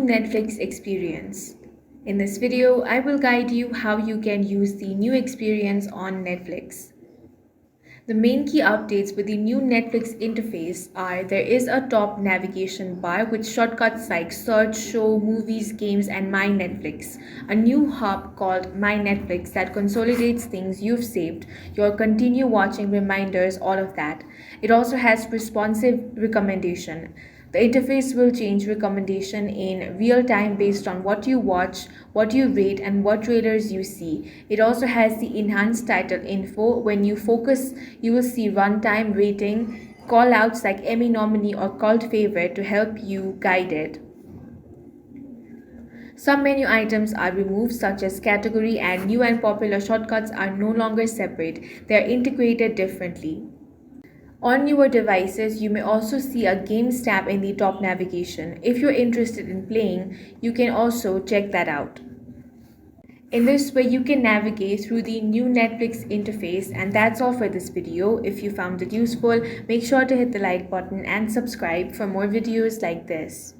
Netflix experience. In this video, I will guide you how you can use the new experience on Netflix. The main key updates with the new Netflix interface are there is a top navigation bar with shortcuts like search, show, movies, games, and My Netflix. A new hub called My Netflix that consolidates things you've saved, your continue watching reminders, all of that. It also has responsive recommendation. The interface will change recommendation in real time based on what you watch, what you rate, and what trailers you see. It also has the enhanced title info. When you focus, you will see runtime rating, call outs like Emmy nominee or cult favorite to help you guide it. Some menu items are removed, such as category, and new and popular shortcuts are no longer separate, they are integrated differently. On newer devices, you may also see a Games tab in the top navigation. If you're interested in playing, you can also check that out. In this way, you can navigate through the new Netflix interface, and that's all for this video. If you found it useful, make sure to hit the like button and subscribe for more videos like this.